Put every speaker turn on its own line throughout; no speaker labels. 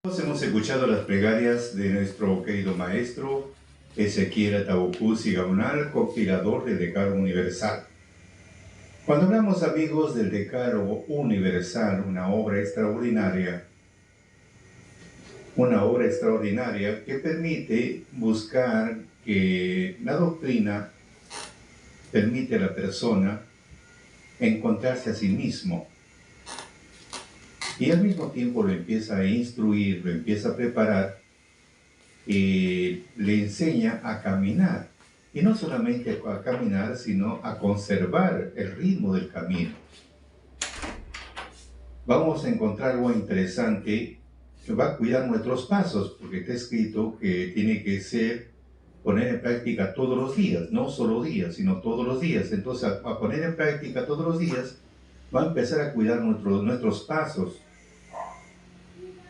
Hemos escuchado las plegarias de nuestro querido maestro Ezequiel Atahualcuz Gaonal, compilador del Decálogo Universal. Cuando hablamos, amigos, del Decálogo Universal, una obra extraordinaria que permite buscar que la doctrina permite a la persona encontrarse a sí mismo. Y al mismo tiempo lo empieza a instruir, lo empieza a preparar y le enseña a caminar. Y no solamente a caminar, sino a conservar el ritmo del camino. Vamos a encontrar algo interesante que va a cuidar nuestros pasos, porque está escrito que tiene que ser poner en práctica todos los días, no solo días, sino todos los días. Entonces, a poner en práctica todos los días, va a empezar a cuidar nuestros pasos.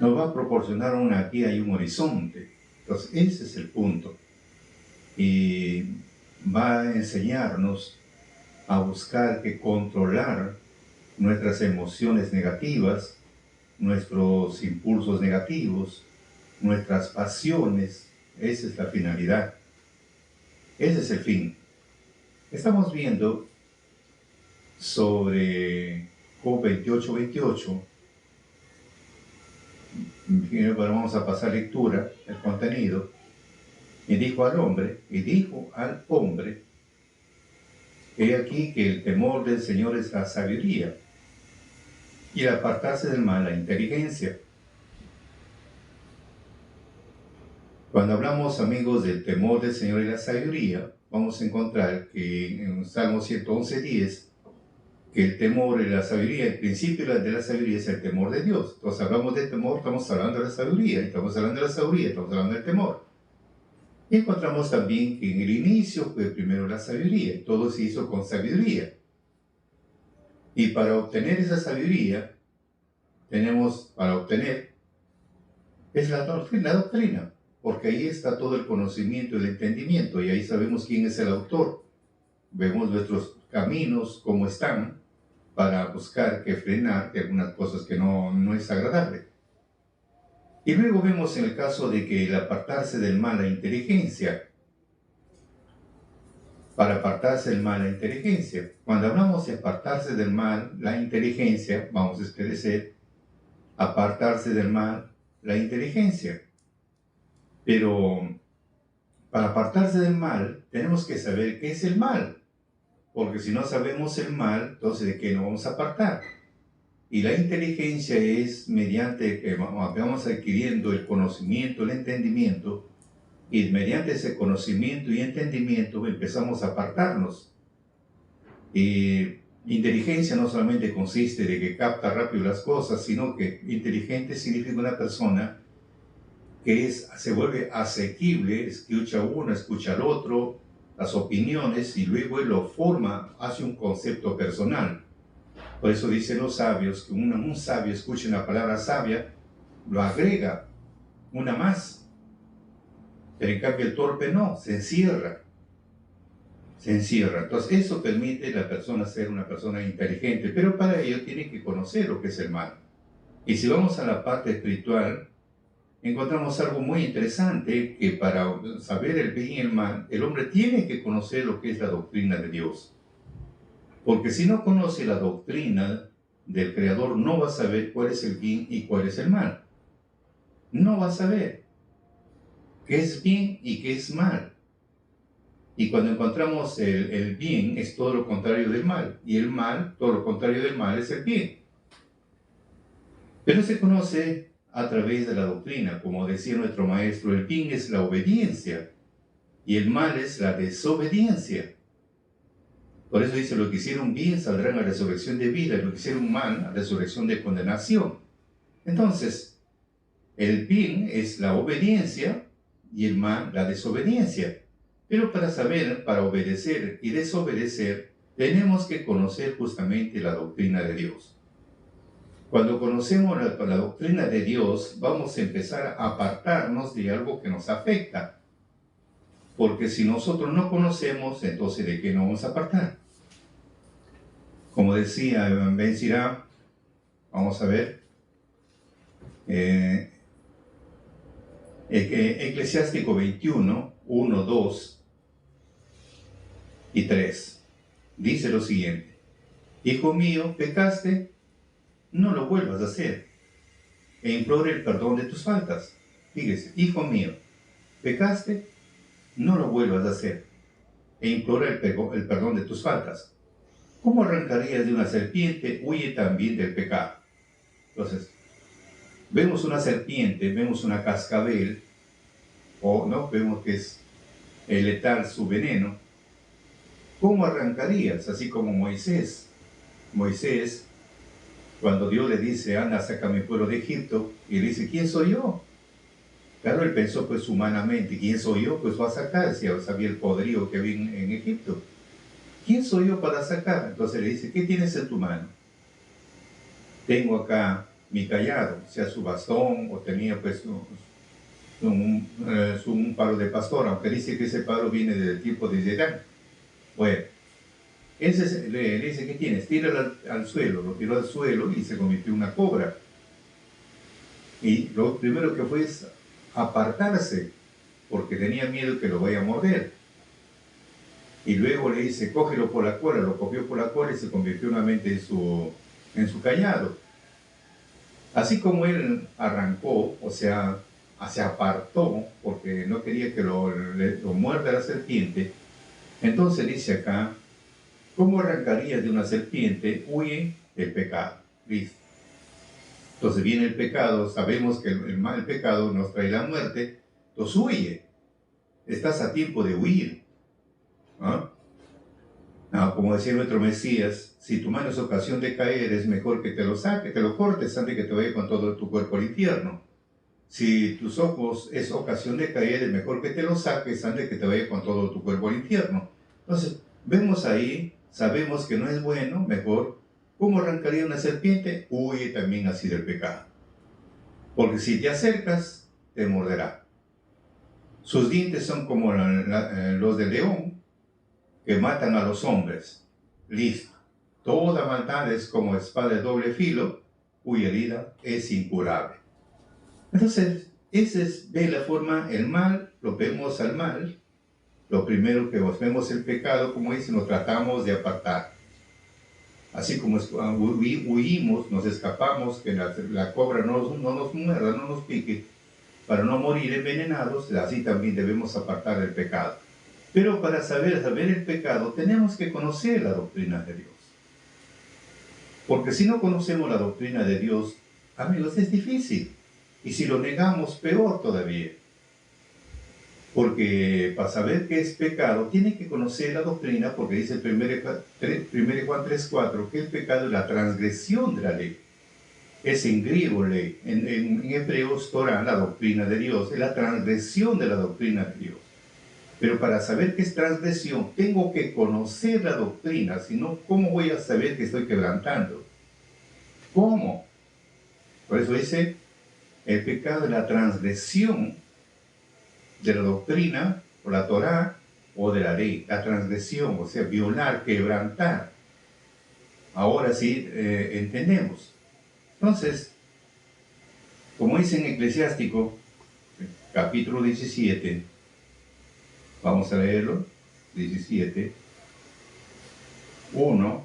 Nos va a proporcionar una guía y un horizonte. Entonces, ese es el punto. Y va a enseñarnos a buscar que controlar nuestras emociones negativas, nuestros impulsos negativos, nuestras pasiones. Esa es la finalidad. Ese es el fin. Estamos viendo sobre Job 28:28. Vamos a pasar lectura, el contenido. Y dijo al hombre, he aquí que el temor del Señor es la sabiduría, y el apartarse del mal la inteligencia. Cuando hablamos, amigos, del temor del Señor y la sabiduría, vamos a encontrar que en Salmo 111:10, que el temor y la sabiduría, el principio de la sabiduría es el temor de Dios. Entonces hablamos de temor, estamos hablando de la sabiduría, estamos hablando de la sabiduría, estamos hablando del temor. Y encontramos también que en el inicio fue primero la sabiduría, todo se hizo con sabiduría. Y para obtener esa sabiduría, es la doctrina, porque ahí está todo el conocimiento y el entendimiento, y ahí sabemos quién es el autor. Vemos nuestros caminos, cómo están, para buscar que frenar de algunas cosas que no es agradable. Y luego vemos en el caso de que el apartarse del mal, la inteligencia. Para apartarse del mal, la inteligencia. Cuando hablamos de apartarse del mal, la inteligencia, vamos a esclarecer, apartarse del mal, la inteligencia. Pero para apartarse del mal, tenemos que saber qué es el mal. Porque si no sabemos el mal, entonces ¿de qué nos vamos a apartar? Y la inteligencia es mediante que vamos adquiriendo el conocimiento, el entendimiento, y mediante ese conocimiento y entendimiento empezamos a apartarnos. Y inteligencia no solamente consiste de que capta rápido las cosas, sino que inteligente significa una persona que se vuelve asequible, escucha uno, escucha al otro, las opiniones, y luego él lo forma, hace un concepto personal. Por eso dicen los sabios que un sabio escucha una palabra sabia, lo agrega una más. Pero en cambio el torpe no, se encierra. Entonces eso permite a la persona ser una persona inteligente, pero para ello tiene que conocer lo que es el mal. Y si vamos a la parte espiritual, encontramos algo muy interesante, que para saber el bien y el mal, el hombre tiene que conocer lo que es la doctrina de Dios. Porque si no conoce la doctrina del Creador, no va a saber cuál es el bien y cuál es el mal. No va a saber qué es bien y qué es mal. Y cuando encontramos el bien, es todo lo contrario del mal. Y el mal, todo lo contrario del mal, es el bien. Pero se conoce a través de la doctrina. Como decía nuestro maestro, el bien es la obediencia y el mal es la desobediencia. Por eso dice, lo que hicieron bien saldrán a resurrección de vida, y lo que hicieron mal a resurrección de condenación. Entonces, el bien es la obediencia y el mal la desobediencia. Pero para saber, para obedecer y desobedecer, tenemos que conocer justamente la doctrina de Dios. Cuando conocemos la doctrina de Dios, vamos a empezar a apartarnos de algo que nos afecta. Porque si nosotros no conocemos, entonces ¿de qué nos vamos a apartar? Como decía Ben Sirá, vamos a ver, Eclesiástico 21, 1, 2 y 3. Dice lo siguiente: Hijo mío, pecaste, no lo vuelvas a hacer, e implora el perdón de tus faltas. Fíjese, hijo mío, pecaste, no lo vuelvas a hacer, e implora el perdón de tus faltas. ¿Cómo arrancarías de una serpiente? Huye también del pecado. Entonces, vemos una serpiente, vemos una cascabel, o no, vemos que es letal su veneno. ¿Cómo arrancarías? Así como Moisés, cuando Dios le dice, anda, saca a mi pueblo de Egipto, y él dice, ¿quién soy yo? Claro, él pensó pues humanamente, ¿quién soy yo? Pues va a sacar, si sabía el poderío que había en Egipto. ¿Quién soy yo para sacar? Entonces le dice, ¿qué tienes en tu mano? Tengo acá mi callado, o sea, su bastón, o tenía pues un palo de pastor, aunque dice que ese palo viene del tiempo de Zedán. Bueno, le dice, ¿qué tienes? Tíralo al suelo. Lo tiró al suelo y se convirtió en una cobra. Y lo primero que fue es apartarse, porque tenía miedo que lo vaya a morder. Y luego le dice, cógelo por la cola. Lo cogió por la cola y se convirtió nuevamente en su callado. Así como él arrancó, o sea, se apartó, porque no quería que lo muerda la serpiente. Entonces dice acá, ¿cómo arrancarías de una serpiente? Huye del pecado. Listo. Entonces viene el pecado, sabemos que el pecado nos trae la muerte, entonces huye. Estás a tiempo de huir. ¿Ah? No, como decía nuestro Mesías, si tu mano es ocasión de caer, es mejor que te lo saque, te lo cortes antes que te vaya con todo tu cuerpo al infierno. Si tus ojos es ocasión de caer, es mejor que te lo saques antes que te vaya con todo tu cuerpo al infierno. Entonces, vemos ahí, sabemos que no es bueno, mejor. ¿Cómo arrancaría una serpiente? Huye también así del pecado. Porque si te acercas, te morderá. Sus dientes son como los del león, que matan a los hombres. Listo. Toda maldad es como espada de doble filo, cuya herida es incurable. Entonces, esa es de la forma, el mal, lo vemos al mal. Lo primero que vemos el pecado, como dice, nos tratamos de apartar. Así como huimos, nos escapamos, que la cobra no nos muerda, no nos pique, para no morir envenenados, así también debemos apartar el pecado. Pero para saber el pecado, tenemos que conocer la doctrina de Dios. Porque si no conocemos la doctrina de Dios, amigos, es difícil. Y si lo negamos, peor todavía. Porque para saber qué es pecado, tiene que conocer la doctrina, porque dice 1 Juan 3:4, que el pecado es la transgresión de la ley. Es en griego ley, en hebreo es Torah, la doctrina de Dios, es la transgresión de la doctrina de Dios. Pero para saber qué es transgresión, tengo que conocer la doctrina, si no, ¿cómo voy a saber que estoy quebrantando? ¿Cómo? Por eso dice, el pecado es la transgresión de la doctrina, o la Torá, o de la ley. La transgresión, o sea, violar, quebrantar. Ahora sí entendemos. Entonces, como dice en Eclesiástico, capítulo 17, vamos a leerlo, 17, 1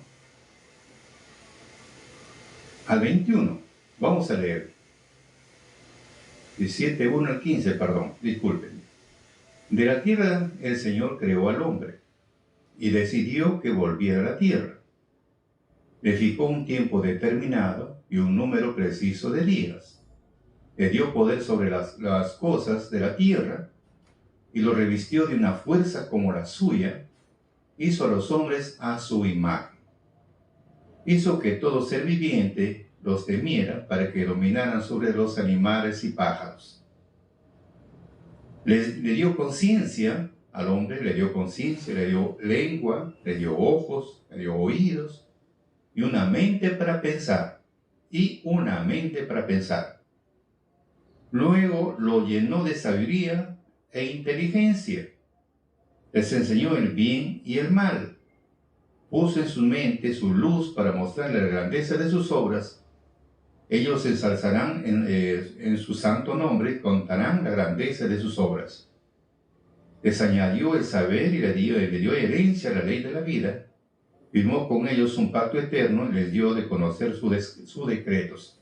al 21. Vamos a leer. 17, 1 al 15, perdón, disculpen. De la tierra el Señor creó al hombre y decidió que volviera a la tierra. Le fijó un tiempo determinado y un número preciso de días. Le dio poder sobre las cosas de la tierra y lo revistió de una fuerza como la suya. Hizo a los hombres a su imagen. Hizo que todo ser viviente los temiera para que dominaran sobre los animales y pájaros. Le dio conciencia al hombre, le dio conciencia, le dio lengua, le dio ojos, le dio oídos y una mente para pensar. Luego lo llenó de sabiduría e inteligencia. Les enseñó el bien y el mal. Puso en su mente su luz para mostrarle la grandeza de sus obras Ellos ensalzarán en su santo nombre y contarán la grandeza de sus obras. Les añadió el saber y le dio herencia a la ley de la vida. Firmó con ellos un pacto eterno y les dio de conocer sus decretos.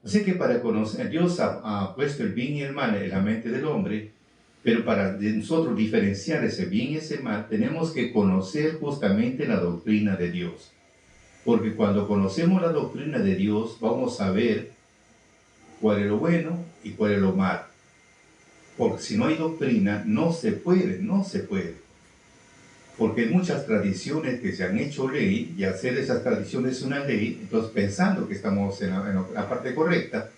Así que para conocer, Dios ha puesto el bien y el mal en la mente del hombre, pero para nosotros diferenciar ese bien y ese mal, tenemos que conocer justamente la doctrina de Dios. Porque cuando conocemos la doctrina de Dios, vamos a ver cuál es lo bueno y cuál es lo malo. Porque si no hay doctrina, no se puede. Porque hay muchas tradiciones que se han hecho ley, y hacer esas tradiciones una ley, entonces pensando que estamos en la parte correcta,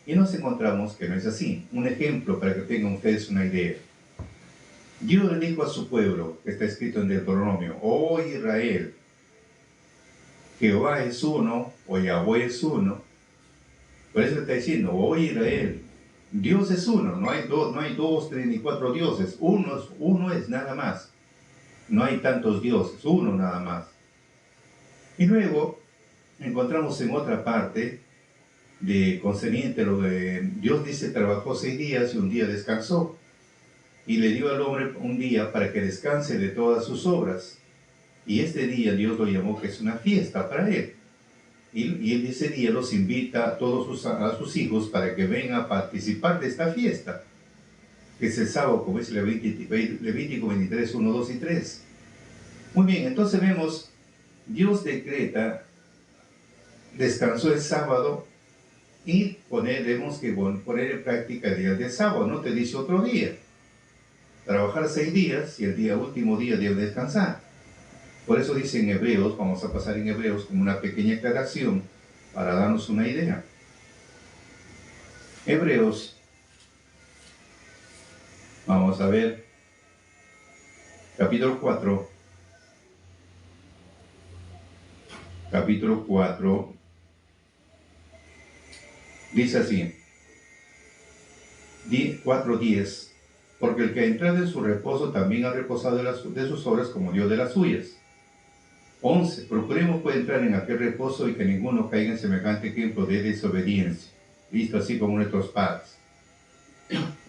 y nos encontramos que no es así. Un ejemplo para que tengan ustedes una idea. Dios le dijo a su pueblo, que está escrito en Deuteronomio: oh Israel, Jehová es uno, o Yahweh es uno. Por eso está diciendo: oh Israel, Dios es uno, no hay dos, tres ni cuatro dioses, uno es nada más. No hay tantos dioses, uno nada más. Y luego encontramos en otra parte concerniente lo de Dios dice: trabajó 6 días y un día descansó. Y le dio al hombre un día para que descanse de todas sus obras. Y este día Dios lo llamó que es una fiesta para él. Y ese día los invita a todos a sus hijos para que vengan a participar de esta fiesta, que es el sábado, como dice Levítico 23, 1, 2 y 3. Muy bien, entonces vemos, Dios decreta, descansó el sábado y tenemos que poner en práctica el día del sábado, no te dice otro día. Trabajar 6 días y el último día debe descansar. Por eso dice en Hebreos, vamos a pasar en Hebreos como una pequeña aclaración para darnos una idea. Hebreos, vamos a ver, capítulo 4, dice así, 4:10, porque el que ha entrado en su reposo también ha reposado de sus obras como Dios de las suyas. 11, procuremos pues entrar en aquel reposo y que ninguno caiga en semejante ejemplo de desobediencia, visto así como nuestros padres.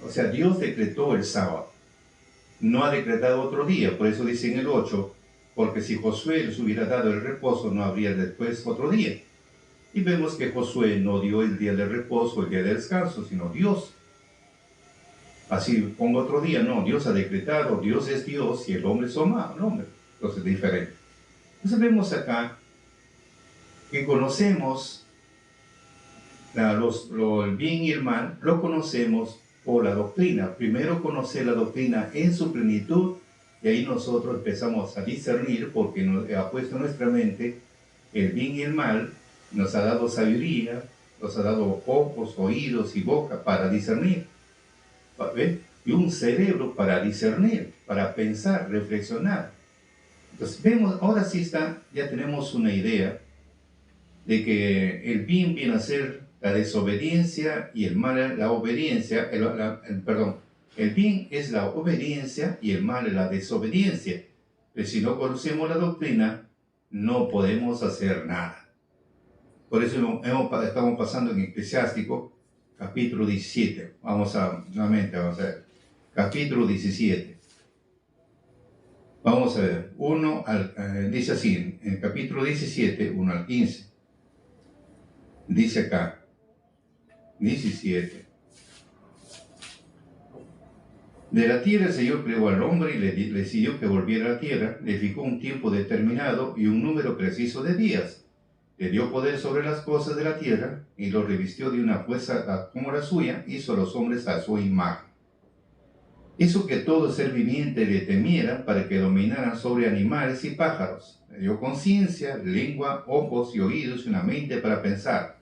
O sea, Dios decretó el sábado, no ha decretado otro día, por eso dice en el 8, porque si Josué les hubiera dado el reposo, no habría después otro día. Y vemos que Josué no dio el día del reposo, el día del descanso, sino Dios. Así pongo otro día, no, Dios ha decretado, Dios es Dios y el hombre es hombre, entonces es diferente. Entonces vemos acá que conocemos el bien y el mal, lo conocemos por la doctrina. Primero conocer la doctrina en su plenitud y ahí nosotros empezamos a discernir, porque nos ha puesto en nuestra mente el bien y el mal, nos ha dado sabiduría, nos ha dado ojos, oídos y boca para discernir, ¿ve? Y un cerebro para discernir, para pensar, reflexionar. Entonces vemos, ahora sí ya tenemos una idea de que el bien viene a ser la desobediencia y el mal la obediencia, el bien es la obediencia y el mal es la desobediencia. Pero si no conocemos la doctrina, no podemos hacer nada. Por eso estamos pasando en Eclesiástico, capítulo 17. Vamos a ver. Capítulo 17. Vamos a ver, dice así, en el capítulo 17, 1 al 15. Dice acá, 17. De la tierra el Señor creó al hombre y le decidió que volviera a la tierra, le fijó un tiempo determinado y un número preciso de días. Le dio poder sobre las cosas de la tierra y lo revistió de una fuerza como la suya, hizo a los hombres a su imagen. Hizo que todo ser viviente le temiera para que dominaran sobre animales y pájaros. Le dio conciencia, lengua, ojos y oídos y una mente para pensar.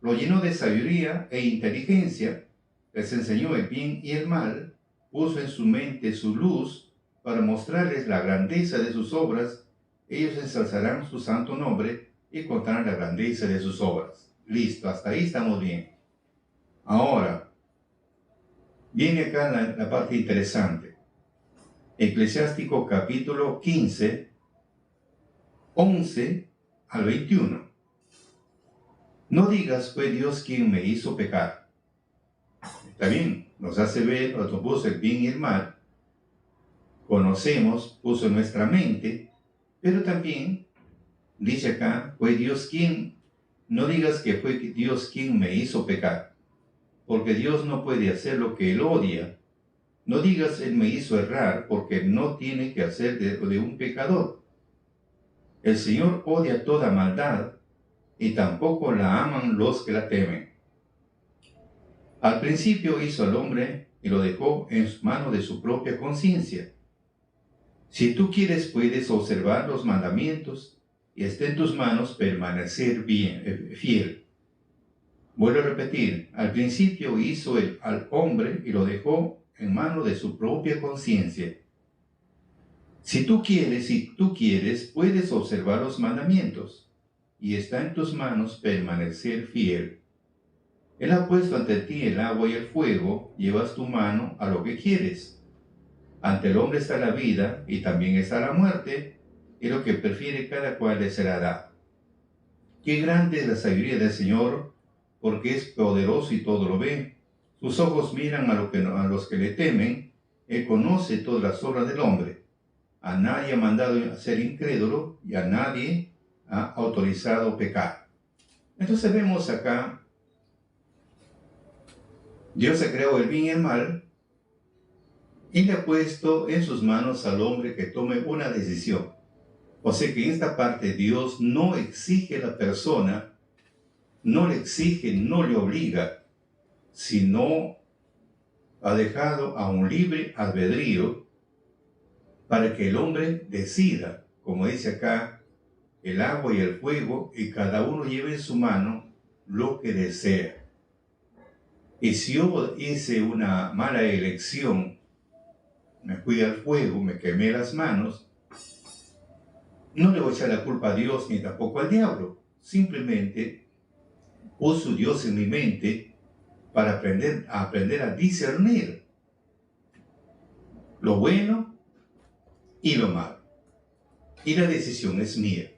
Lo llenó de sabiduría e inteligencia, les enseñó el bien y el mal, puso en su mente su luz para mostrarles la grandeza de sus obras. Ellos ensalzarán su santo nombre y contarán la grandeza de sus obras. Listo, hasta ahí estamos bien. Ahora, viene acá la parte interesante. Eclesiástico capítulo 15, 11 al 21. No digas, fue Dios quien me hizo pecar. Está bien, nos hace ver, nos puso el bien y el mal, conocemos, puso en nuestra mente, pero también dice acá, fue Dios quien, no digas que fue Dios quien me hizo pecar, porque Dios no puede hacer lo que Él odia. No digas, Él me hizo errar, porque no tiene que hacer de un pecador. El Señor odia toda maldad, y tampoco la aman los que la temen. Al principio hizo al hombre y lo dejó en manos de su propia conciencia. Si tú quieres, puedes observar los mandamientos y está en tus manos permanecer fiel. Vuelvo a repetir, al principio hizo al hombre y lo dejó en manos de su propia conciencia. Si tú quieres, puedes observar los mandamientos y está en tus manos permanecer fiel. Él ha puesto ante ti el agua y el fuego, llevas tu mano a lo que quieres. Ante el hombre está la vida y también está la muerte, y lo que prefiere cada cual le será dado. Qué grande es la sabiduría del Señor, porque es poderoso y todo lo ve. Sus ojos miran a los que le temen, Él conoce todas las obras del hombre. A nadie ha mandado a ser incrédulo y a nadie ha autorizado pecar. Entonces vemos acá, Dios ha creado el bien y el mal, y le ha puesto en sus manos al hombre que tome una decisión. O sea que en esta parte Dios no exige a la persona, no le exige, no le obliga, sino ha dejado a un libre albedrío para que el hombre decida, como dice acá, el agua y el fuego, y cada uno lleve en su mano lo que desea. Y si yo hice una mala elección, me fui al fuego, me quemé las manos, no le voy a echar la culpa a Dios ni tampoco al diablo. Simplemente puso Dios en mi mente para aprender a discernir lo bueno y lo malo. Y la decisión es mía.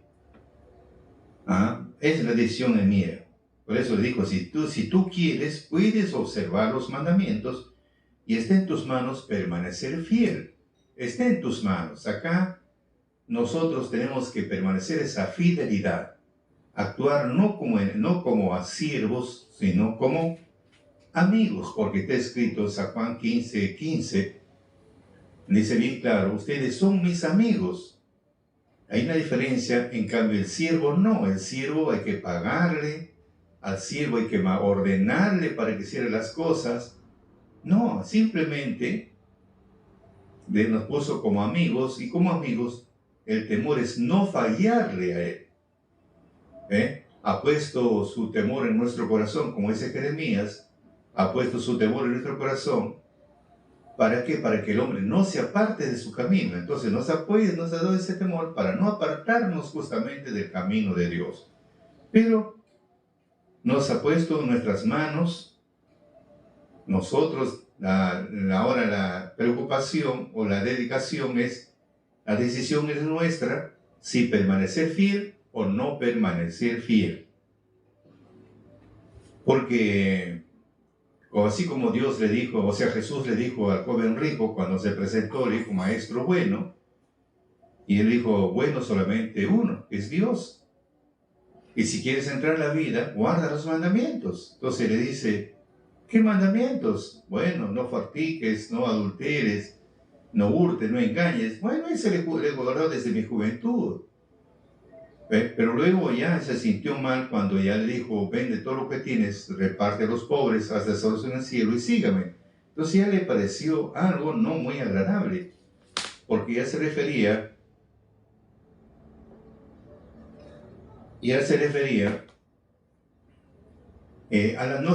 La decisión es mía. Por eso le dijo, si tú quieres, puedes observar los mandamientos y está en tus manos permanecer fiel. Está en tus manos. Acá nosotros tenemos que permanecer esa fidelidad. Actuar no como a siervos, sino como amigos, porque está escrito en San Juan 15:15, dice bien claro, ustedes son mis amigos. Hay una diferencia, en cambio el siervo no, el siervo hay que pagarle, al siervo hay que ordenarle para que hiciera las cosas. No, simplemente nos puso como amigos, y como amigos el temor es no fallarle a Él. Ha puesto su temor en nuestro corazón, como dice Jeremías, ha puesto su temor en nuestro corazón. ¿Para qué? Para que el hombre no se aparte de su camino. Entonces nos ha dado ese temor para no apartarnos justamente del camino de Dios. Pero nos ha puesto en nuestras manos, nosotros, ahora la preocupación o la dedicación la decisión es nuestra, si permanecer fiel o no permanecer fiel. Porque así como Dios le dijo, o sea, Jesús le dijo al joven rico cuando se presentó, le dijo, maestro bueno, y él dijo, bueno solamente uno, es Dios. Y si quieres entrar en la vida, guarda los mandamientos. Entonces le dice, ¿qué mandamientos? Bueno, no forniques, no adulteres, no hurtes, no engañes. Bueno, ese le guardó desde mi juventud. Pero luego ya se sintió mal cuando ya le dijo, vende todo lo que tienes, reparte a los pobres, haz tesoros en el cielo y sígame. Entonces ya le pareció algo no muy agradable, porque ya se refería no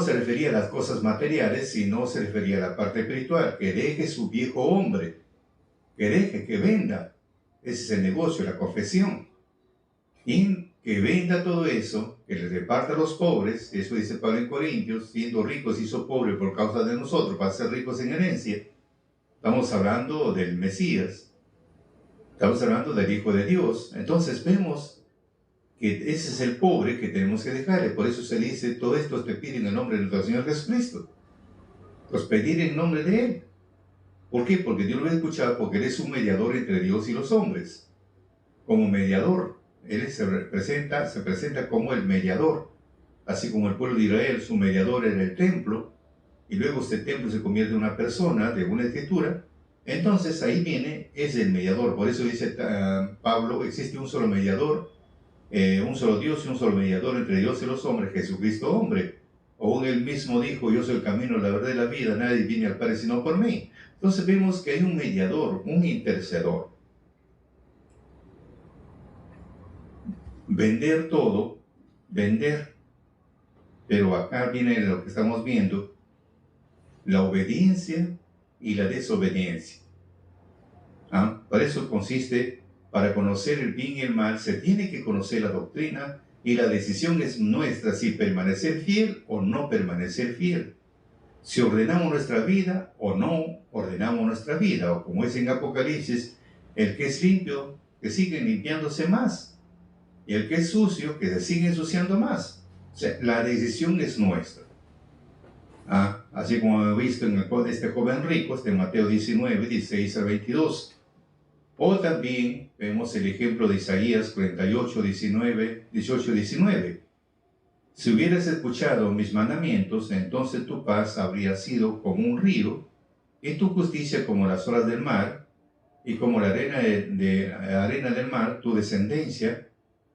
se refería a las cosas materiales, sino se refería a la parte espiritual, que deje su viejo hombre, que venda. Ese es el negocio, la confesión. Y que venda todo eso, que le reparta a los pobres, eso dice Pablo en Corintios, siendo ricos hizo pobre por causa de nosotros, para ser ricos en herencia. Estamos hablando del Mesías, estamos hablando del Hijo de Dios. Entonces vemos que ese es el pobre que tenemos que dejarle. Por eso se dice, todo esto te pide en el nombre de nuestro Señor Jesucristo. Pues pedir en nombre de Él. ¿Por qué? Porque Dios lo va a escuchar, porque Él es un mediador entre Dios y los hombres. Como mediador, Él se presenta como el mediador. Así como el pueblo de Israel, su mediador era el templo, y luego este templo se convierte en una persona, de una escritura. Entonces ahí viene, es el mediador. Por eso dice Pablo, existe un solo mediador, un solo Dios y un solo mediador entre Dios y los hombres, Jesucristo hombre. O él mismo dijo, yo soy el camino, la verdad y la vida, nadie viene al Padre sino por mí. Entonces vemos que hay un mediador, un intercedor. Vender todo, vender. Pero acá viene lo que estamos viendo, la obediencia y la desobediencia. Para eso consiste, para conocer el bien y el mal, se tiene que conocer la doctrina, y la decisión es nuestra si permanecer fiel o no permanecer fiel. Si ordenamos nuestra vida o no ordenamos nuestra vida, o como es en Apocalipsis, el que es limpio, que sigue limpiándose más, y el que es sucio, que se sigue ensuciando más. O sea, la decisión es nuestra. Así como hemos visto en el de este joven rico, de Mateo 19, 16 al 22. O también vemos el ejemplo de Isaías 48, 18, 19. Si hubieras escuchado mis mandamientos, entonces tu paz habría sido como un río, y tu justicia como las olas del mar, y como la arena del mar, tu descendencia,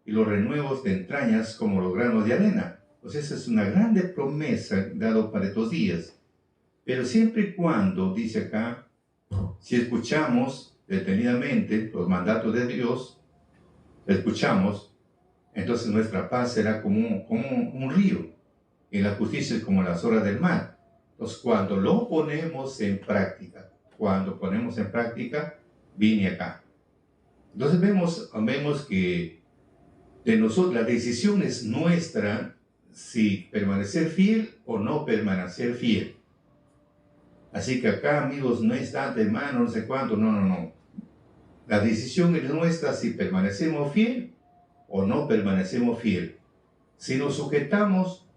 y los renuevos de entrañas como los granos de arena. Pues esa es una grande promesa dada para estos días. Pero siempre y cuando, dice acá, si escuchamos detenidamente los mandatos de Dios, escuchamos, entonces nuestra paz será como un río, y la justicia es como las olas del mar. Entonces cuando lo ponemos en práctica, viene acá. Entonces vemos que de nosotros la decisión es nuestra, si permanecer fiel o no permanecer fiel. Así que acá, amigos, no está de mano, no sé cuánto, no. La decisión es nuestra si permanecemos fiel o no permanecemos fiel. Si nos sujetamos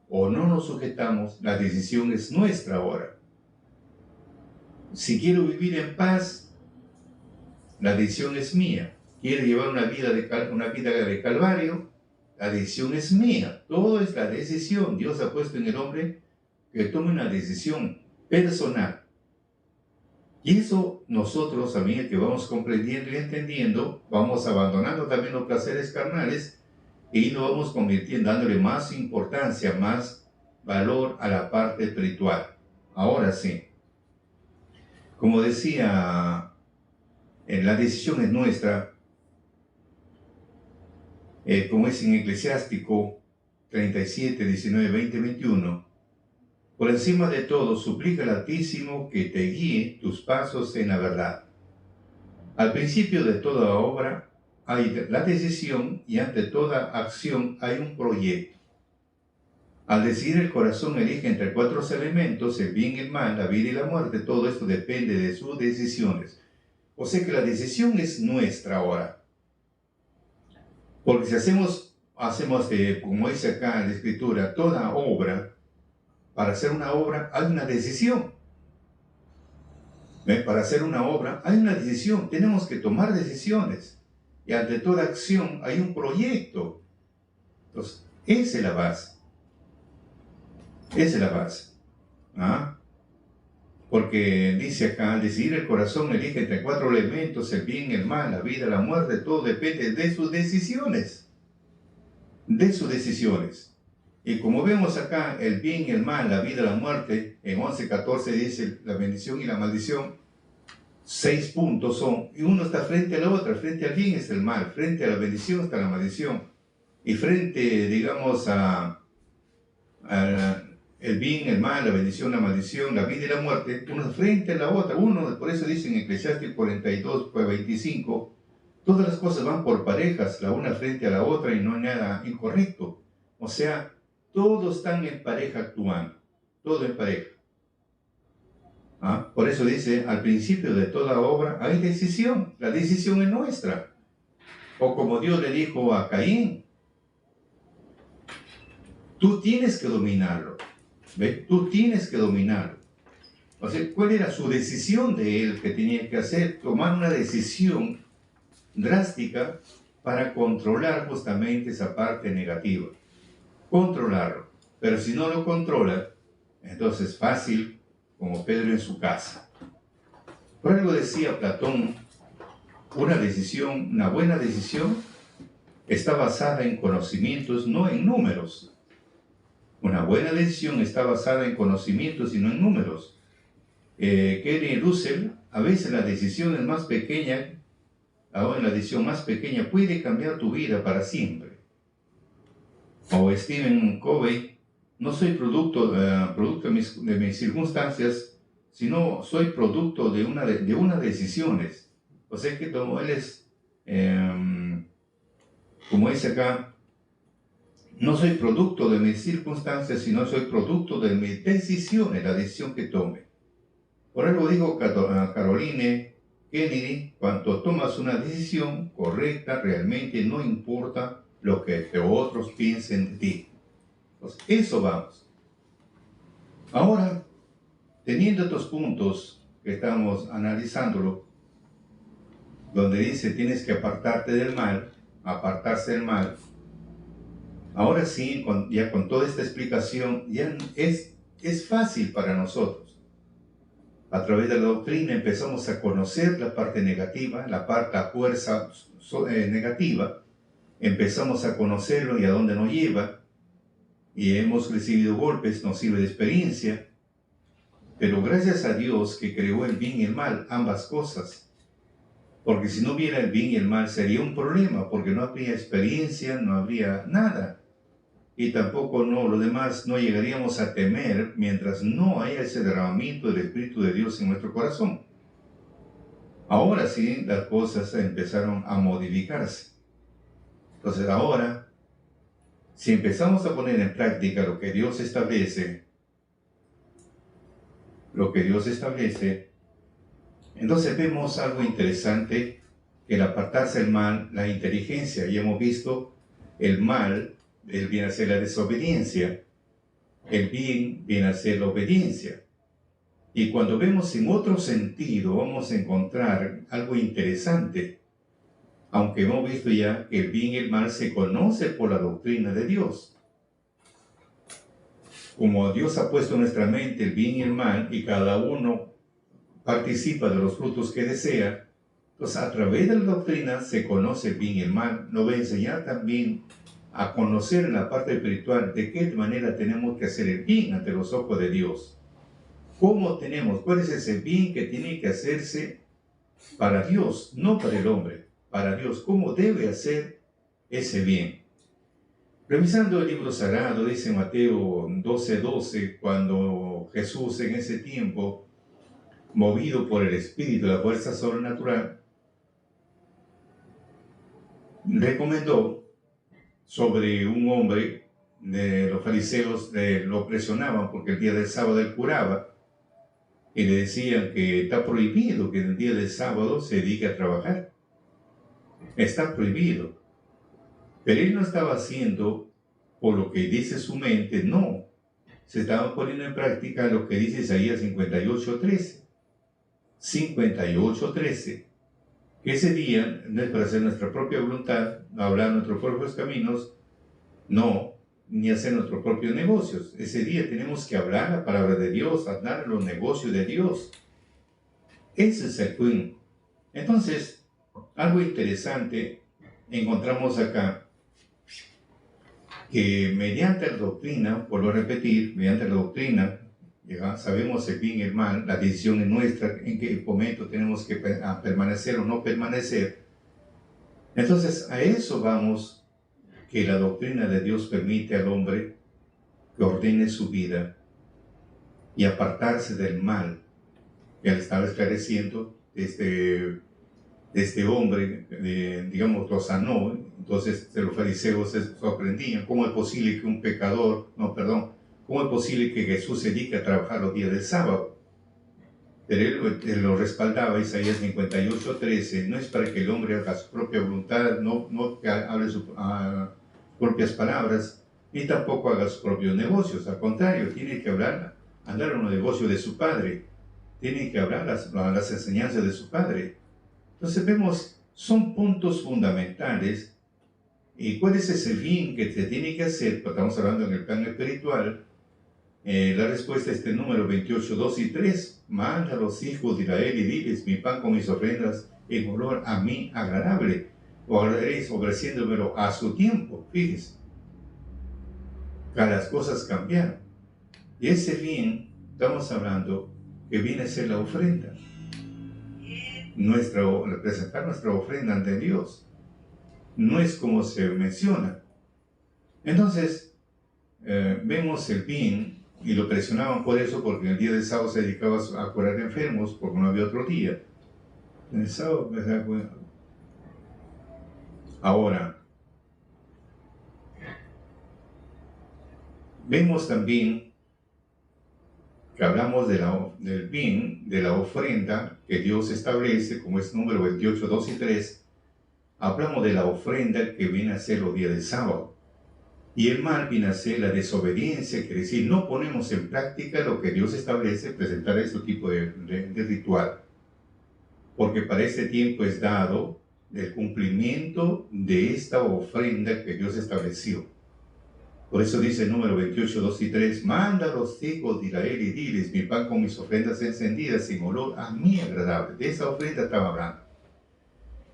o no nos sujetamos, la decisión es nuestra ahora. Si quiero vivir en paz, la decisión es mía. Quiero llevar una vida de calvario, la decisión es mía. Todo es la decisión. Dios ha puesto en el hombre que tome una decisión personal. Y eso nosotros, a medida que vamos comprendiendo y entendiendo, vamos abandonando también los placeres carnales y nos vamos convirtiendo, dándole más importancia, más valor a la parte espiritual. Ahora sí, como decía, la decisión es nuestra, como es en Eclesiástico 37, 19, 20, 21. Por encima de todo, suplica al Altísimo que te guíe tus pasos en la verdad. Al principio de toda obra hay la decisión, y ante toda acción hay un proyecto. Al decidir, el corazón elige entre 4 elementos, el bien y el mal, la vida y la muerte. Todo esto depende de sus decisiones. O sea que la decisión es nuestra ahora. Porque si hacemos como dice acá en la Escritura, toda obra, para hacer una obra hay una decisión. Para hacer una obra hay una decisión. Tenemos que tomar decisiones. Y ante toda acción hay un proyecto. Entonces, esa es la base. Esa es la base. Porque dice acá, al decidir el corazón elige entre 4 elementos, el bien, el mal, la vida, la muerte. Todo depende de sus decisiones. De sus decisiones. Y como vemos acá, el bien y el mal, la vida y la muerte, en 11:14 dice la bendición y la maldición. 6 puntos son, y uno está frente a la otra. Frente al bien es el mal, frente a la bendición está la maldición. Y frente, digamos, el bien, el mal, la bendición, la maldición, la vida y la muerte, uno frente a la otra. Por eso dice en Eclesiastes 42, 25, todas las cosas van por parejas, la una frente a la otra, y no hay nada incorrecto. O sea, todos están en pareja actuando, todo en pareja. Por eso dice, al principio de toda obra hay decisión, la decisión es nuestra. O como Dios le dijo a Caín, Tú tienes que dominarlo. ¿Ve? Tú tienes que dominarlo. O sea, ¿cuál era su decisión de él que tenía que hacer? Tomar una decisión drástica para controlar justamente esa parte negativa. Controlarlo. Pero si no lo controla, entonces es fácil, como Pedro en su casa. Por algo decía Platón, una buena decisión está basada en conocimientos, no en números. Una buena decisión está basada en conocimientos y no en números. Kerry Russell, a veces la decisión es más pequeña, ahora la decisión más pequeña puede cambiar tu vida para siempre. O Stephen Covey, no soy producto de mis circunstancias, sino soy producto de unas decisiones. O sea que como él es, como dice acá, no soy producto de mis circunstancias, sino soy producto de mis decisiones, la decisión que tome. Por algo digo a Caroline Kennedy, cuando tomas una decisión correcta, realmente no importa lo que otros piensen de ti. Pues eso vamos. Ahora, teniendo estos puntos que estamos analizándolo, donde dice tienes que apartarte del mal, apartarse del mal, ahora sí, ya con toda esta explicación, ya es fácil para nosotros. A través de la doctrina empezamos a conocer la parte negativa, la fuerza negativa, empezamos a conocerlo y a dónde nos lleva, y hemos recibido golpes, nos sirve de experiencia, pero gracias a Dios que creó el bien y el mal, ambas cosas, porque si no hubiera el bien y el mal sería un problema, porque no habría experiencia, no habría nada, y tampoco lo demás no llegaríamos a temer mientras no haya ese derramamiento del Espíritu de Dios en nuestro corazón. Ahora sí, las cosas empezaron a modificarse. Entonces ahora, si empezamos a poner en práctica lo que Dios establece, entonces vemos algo interesante, el apartarse del mal, la inteligencia, y hemos visto el mal, el viene a ser la desobediencia, el bien viene a ser la obediencia. Y cuando vemos en otro sentido, vamos a encontrar algo interesante, aunque hemos visto ya que el bien y el mal se conoce por la doctrina de Dios. Como Dios ha puesto en nuestra mente el bien y el mal, y cada uno participa de los frutos que desea, entonces a través de la doctrina se conoce el bien y el mal. Nos va a enseñar también a conocer en la parte espiritual de qué manera tenemos que hacer el bien ante los ojos de Dios. ¿Cómo tenemos? ¿Cuál es ese bien que tiene que hacerse para Dios, no para el hombre? Para Dios, ¿cómo debe hacer ese bien? Revisando el libro sagrado, dice Mateo 12:12, cuando Jesús en ese tiempo, movido por el Espíritu, la fuerza sobrenatural, recomendó sobre un hombre de los fariseos, lo presionaban porque el día del sábado él curaba, y le decían que está prohibido que en el día del sábado se dedique a trabajar. Está prohibido. Pero él no estaba haciendo por lo que dice su mente, no. Se estaba poniendo en práctica lo que dice Isaías 58:13. 58:13. Que ese día no es para hacer nuestra propia voluntad, hablar nuestros propios caminos, no, ni hacer nuestros propios negocios. Ese día tenemos que hablar la palabra de Dios, hablar los negocios de Dios. Ese es el fin. Entonces, algo interesante encontramos acá, que mediante la doctrina, vuelvo a repetir, mediante la doctrina, ya sabemos el bien y el mal, la decisión es nuestra, en qué momento tenemos que permanecer o no permanecer. Entonces, a eso vamos, que la doctrina de Dios permite al hombre que ordene su vida y apartarse del mal. Ya le estaba esclareciendo de este hombre, digamos, lo sanó. Entonces los fariseos se sorprendían. ¿Cómo es posible que un pecador, cómo es posible que Jesús se dedique a trabajar los días del sábado? Pero él lo respaldaba, Isaías 58:13, no es para que el hombre haga su propia voluntad, no que hable sus propias palabras, ni tampoco haga sus propios negocios. Al contrario, tiene que andar en los negocios de su padre, tiene que hablar las enseñanzas de su padre. Entonces vemos, son puntos fundamentales. ¿Y cuál es ese bien que se tiene que hacer? Pues estamos hablando en el plano espiritual. La respuesta es el número 28, 2 y 3. Manda a los hijos de Israel y diles, mi pan con mis ofrendas en olor a mí agradable. O haréis ofreciéndomelo a su tiempo. Fíjese, que las cosas cambiaron. Y ese bien, estamos hablando, que viene a ser la ofrenda. Presentar nuestra ofrenda ante Dios. No es como se menciona. Entonces, vemos el bien, y lo presionaban por eso, porque el día del sábado se dedicaba a curar enfermos, porque no había otro día. En el sábado, ¿verdad? Bueno. Ahora, vemos también que hablamos del bien, de la ofrenda que Dios establece, como es número 28, 2 y 3, hablamos de la ofrenda que viene a ser los días del sábado. Y el mal viene a ser la desobediencia, quiere decir, no ponemos en práctica lo que Dios establece, presentar este tipo de ritual. Porque para este tiempo es dado el cumplimiento de esta ofrenda que Dios estableció. Por eso dice el número 28, 2 y 3, manda a los hijos de Israel y diles, mi pan con mis ofrendas encendidas sin olor a mí agradable. De esa ofrenda estaba hablando.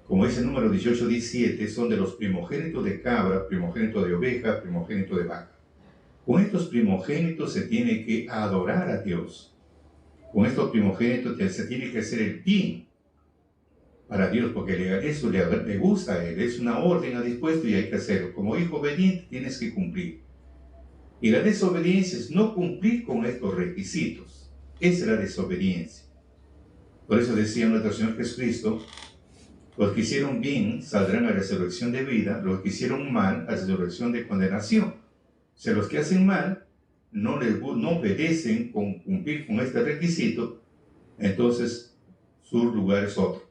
Como dice el número 18, 17, son de los primogénitos de cabra, primogénito de oveja, primogénito de vaca. Con estos primogénitos se tiene que adorar a Dios. Con estos primogénitos se tiene que hacer el bien para Dios, porque eso le gusta a Él, es una orden a dispuesto y hay que hacerlo. Como hijo obediente tienes que cumplir. Y la desobediencia es no cumplir con estos requisitos. Esa es la desobediencia. Por eso decía nuestro Señor Jesucristo, los que hicieron bien saldrán a la resurrección de vida, los que hicieron mal a la resurrección de condenación. O sea, los que hacen mal no obedecen con cumplir con este requisito, entonces su lugar es otro.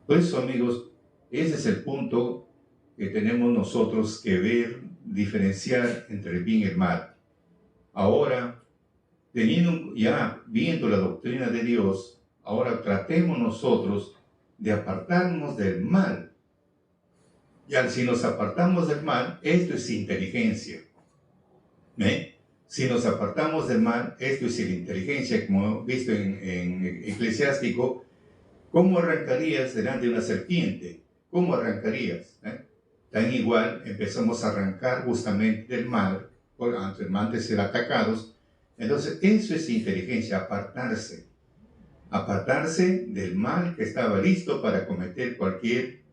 Por eso, amigos, ese es el punto que tenemos nosotros que ver, diferenciar entre el bien y el mal. Ahora, viendo la doctrina de Dios, ahora tratemos nosotros de apartarnos del mal. Y si nos apartamos del mal, esto es inteligencia. Si nos apartamos del mal, esto es inteligencia, como hemos visto en Eclesiástico. ¿Cómo arrancarías delante de una serpiente? ¿Cómo arrancarías? Tan igual empezamos a arrancar justamente del mal, antes de ser atacados. Entonces, eso es inteligencia, apartarse. Apartarse del mal que estaba listo para cometer cualquier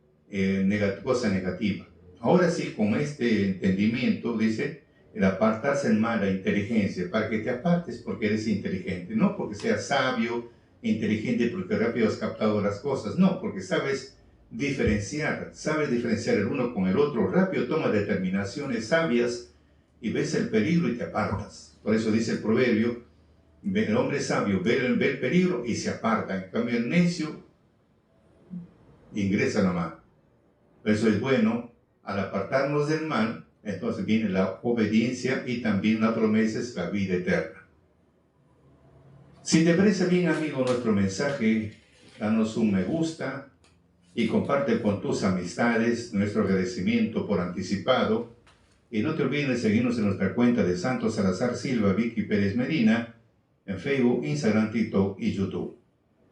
cosa negativa. Ahora sí, con este entendimiento, dice, el apartarse del mal, la inteligencia, para que te apartes porque eres inteligente, no porque seas sabio, inteligente porque rápido has captado las cosas, no, porque sabes diferenciar el uno con el otro, rápido tomas determinaciones sabias y ves el peligro y te apartas. Por eso dice el proverbio, el hombre sabio ve el peligro y se aparta, en cambio el necio ingresa nomás. Por eso es bueno, al apartarnos del mal, entonces viene la obediencia y también la promesa es la vida eterna. Si te parece bien, amigo, nuestro mensaje, danos un me gusta y comparte con tus amistades nuestro agradecimiento por anticipado. Y no te olvides de seguirnos en nuestra cuenta de Santos Salazar Silva, Vicky Pérez Medina, en Facebook, Instagram, TikTok y YouTube.